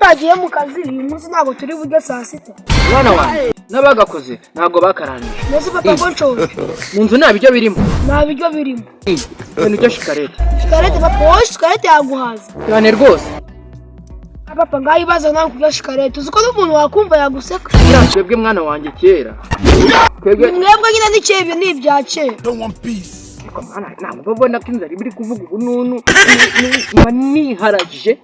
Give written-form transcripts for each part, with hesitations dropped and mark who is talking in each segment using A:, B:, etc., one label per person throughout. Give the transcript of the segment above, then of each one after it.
A: twagiye mu kazi uyu munsi ntago turi buryo saa sita.
B: Mwana wanjye n'abagakoze ntago bakarangije.
A: Nese papa ngo nshonje.
B: Mu nzu nta biryo birimo.
A: Nta biryo birimo.
B: Ibintu byo shikarete.
A: Shikarete papa wowe shikarete yaguhaza.
B: Cyane rwose.
A: Papa ngayibaza nawe kurya shikarete uziko n'umuntu wakumva yaguseka.
B: Twebwe mwana wanjye kera.
A: Mwebwe nyine n'icebyo n'ibya kera.
B: Mwana ntabwo babona ko inzara ibiri kuvuga ubununu niharagije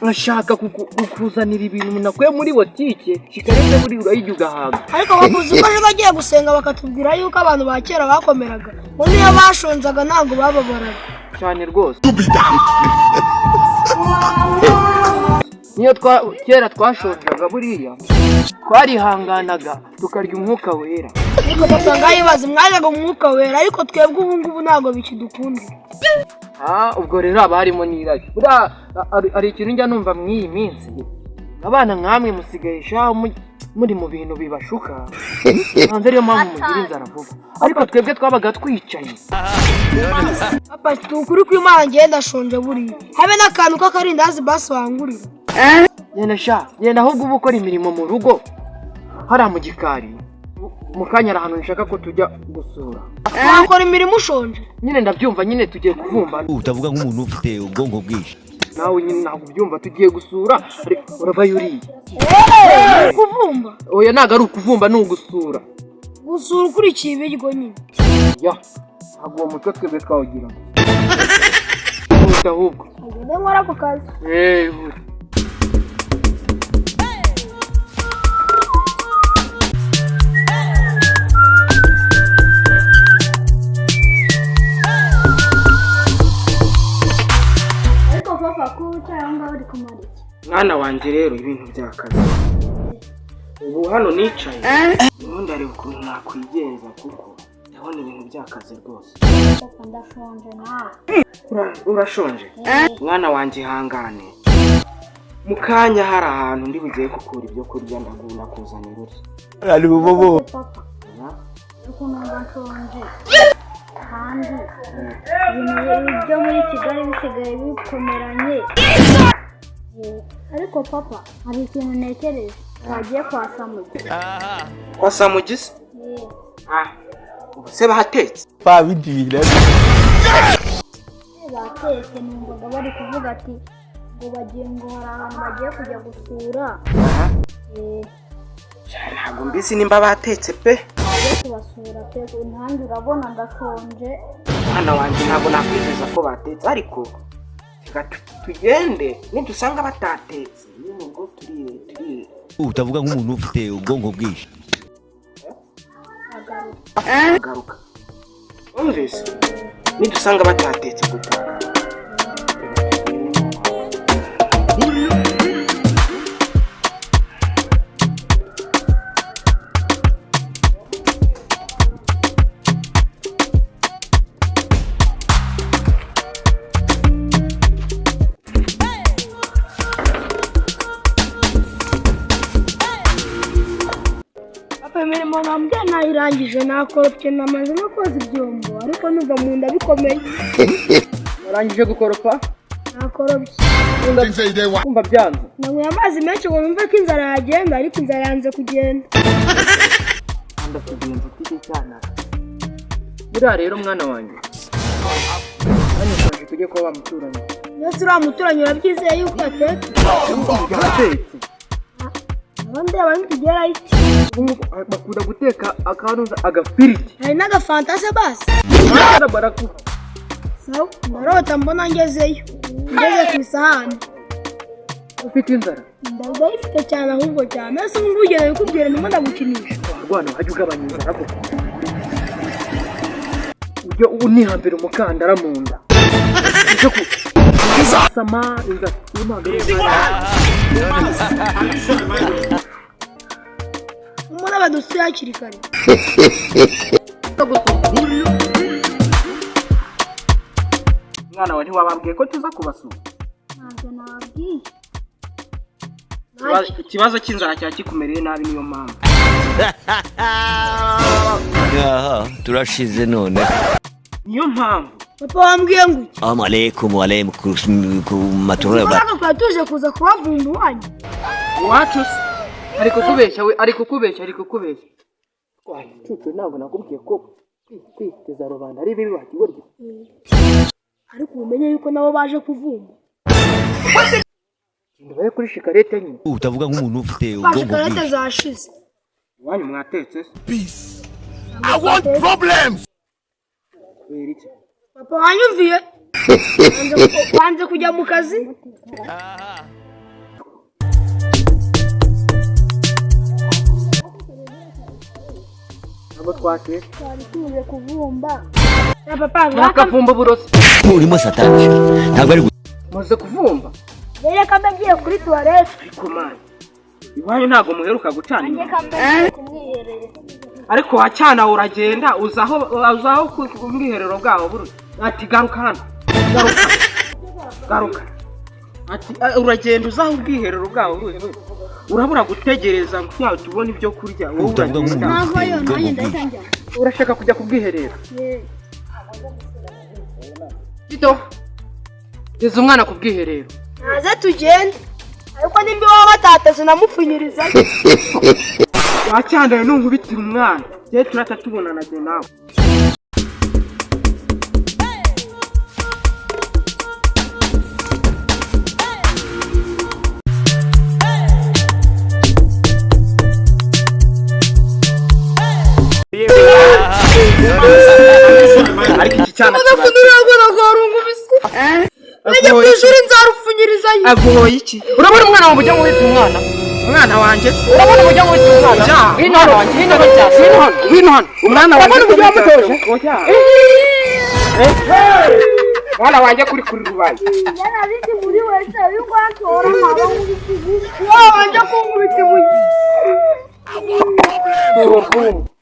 B: nashaka kukuzanira ibintu nakuye muri botike shikarete buri urayijya ugahaga.
A: Ariko bavuze ko bagiye gusenga bakatubwira yuko abantu ba kera bakomeraga ngo niyo bashonzaga ntabwo bababaraga.
B: Cyane rwose. Niyo kera twashonjaga buriya twarihanganaga tukarya umwuka wera.
A: Ariko papa ngayibaza mwajaga umwuka wera ariko twebwe ubu ngubu ntabwo bikidukunda.
B: Ubwo rero abarimo nirage. Buriya ari ikintu njya numva mw'iyi minsi abana nkamwe musigaye muri mu bintu bibashuka. Hanze ariyo mpamvu mugira inzara vuba. Ariko twebwe twabaga twicaye.
A: Papa tukuri ko Imana ngenda shonje buriya. Habe n'akantu k'akarindazi basi wangurira.
B: Genda ahubwo uba ukora imirimo mu rugo hariya mu gikari mu kanya ahantu nshaka ko tujya gusura.
A: Wakora imirimo ushonje?
B: Nyine ndabyumva nyine tugiye kuvumba.
C: Utavuga nk'umuntu ufite ubwonko bwinshi.
B: Nawe nyine ntabwo ubyumva tugiye gusura urava yuriye.
A: Kuvumba?
B: Oya ntabwo ari ukuvumba ni ugusura.
A: Gusura ukurikiye ibiryo nyine.
B: Ntabwo uwo mutwe twebwe twawugira. Ahubwo.
A: Ngende nkora ako kazi.
B: Mwana wanjye rero ibintu byakaze. Ubu hano nicaye. Ubundi ari ukuntu nakwigenza kuko ndabona ibintu byakaze rwose.
A: Papa ndashonje nawe.
B: Urashonje? Mwana wanjye hangane. Mu kanya hari ahantu ndi bugiye gukura ibyo kurya ndagunda kuzanira uri.
C: Ari bobo.
A: Papa. Ukuntu ndashonje. Kandi ibintu byo muri Kigali bisigaye bikomeranye. Ariko papa hari ikintu ntekereje twagiye kwa Samugi.
B: Kwa Samugi? Ubu se bahatetse?
C: Babidira.
A: Batetse numvaga bari kuvuga ati ngo bagiye ngo hari ahantu bagiye kujya gusura.
B: Ntabwo mbizi nimba batetse pe.
A: Bagiye kubasura pe nanjye urabona ndashonje.
B: Mwana wanjye ntabwo nakwizeza ko batetse ariko tugende nidusanga batatetse nubwo turi.
C: Utavuga nk'umuntu ufite ubwonko bwinshi.
B: Garuka. Umvise nidusanga batatetse gutaha.
A: Imirimo nambye nayirangije nakoropye namaze no koza ibyombo ariko numva mu nda bikomeye.
B: Warangije gukoropa?
A: Nakoropye.
B: Kumva byanze.
A: Nanyweye amazi menshi ngo numve ko inzara yagenda ariko inzara yanze kugenda.
B: Ndakugenza ufite cyane. Buriya rero mwana wanjye. Hano twaje tujye kuba bamuturanye.
A: Yose uriya muturanyi urabyizeye yuko atetse?
B: Atetse.
A: Abandi abantu tugerayo.
B: Bakunda guteka akantu agafiriti.
A: Hari n'agafantase basi.
B: Baraku.
A: Sawa, ndarota mbona ngezeyo. Ngeze ku isahani.
B: Ufite inzara?
A: Ndabifite cyane ahubwo cyane. Ese ngugera bikubwira ndimo ndagukinisha.
B: Rwana hajye ugabanya inzara ko. Ujye unihambira umukandara mu nda. Ujye ku sama inzara imagara.
A: Umwana badusuye hakiri kare.
B: Mwana wa ntiwabambwiye ko tuza kubasura?
A: Ntabwo nababwiye.
B: Ikibazo cy'inzara cya kikumereye nabi niyo mpamvu.
C: Turashize none.
B: Niyo mpamvu
A: papa wambwiye ngo iki?
C: Assalamu alaikum ku matorero ba.
A: Ntabwo twatuje kuza kubavumba wanyu.
B: Iwacu se ari kukubeshya twacucu ntabwo nakubwiye ko kwiteza rubanda ari bibi wakigorya.
A: Ariko umenye yuko nabo baje kuvumba.
B: Ndabaye kuri shikarete nyine.
C: Utavuga nk'umuntu ufite ubwonko
A: Shikarete
C: bwinshi.
A: zashize.
B: Wanyu mwatetse se?
C: Peace. I want problems.
B: Weriki.
A: Papa wanyumviye? Wanze kujya mu kazi?
B: Ntabwo twatetse.
A: Twari tuje kuvumba. Ya papa
B: Mwakavumba burosi.
C: Urimo satani. Ntabwo ari
B: Muze kuvumba.
A: Rero kambagiye kuri toilette.
B: Ariko mani. Iwanyu ntabwo muheruka gucana.
A: Ngiye kambagiye kumwiherera.
B: Ariko wacana uragenda uzaho ku mwiherero bwaho buru. Ati garuka hano. Garuka. Ati uragenda uzaho ubwiherero bwaho buru. Urabura gutegereza ngo tubone ibyo kurya. Wowe
C: utavuga nk'umuntu
A: Ntabwo
C: ufite
A: yo
C: ubwonko
A: nanjye
C: bwinshi.
A: ndatangira.
B: urashaka kujya kubwiherera. Tito. Geza umwana kubwiherero.
A: Naze tugende. Ariko nimba waba batateze namupfunyiriza.
B: Wacyandaye nunkubitira umwana. Je turatatubonana je nawe. Ariko iki cyana
A: Najya kwishura inzarupfunyiriza ye.
B: agoye iki? Urabona umwana wawe ujya nkubita umwana? Umwana wanjye se. Urabona ujya nkubita umwana? Hino hano wanjye, hino hano. Hino hano. Umwana wanjye ujya mutoje. Mwana wanjye kuri rubaye.
A: Yana bindi muri wese yuko atora nkaba nkubita. Wanjye kunkubita mu.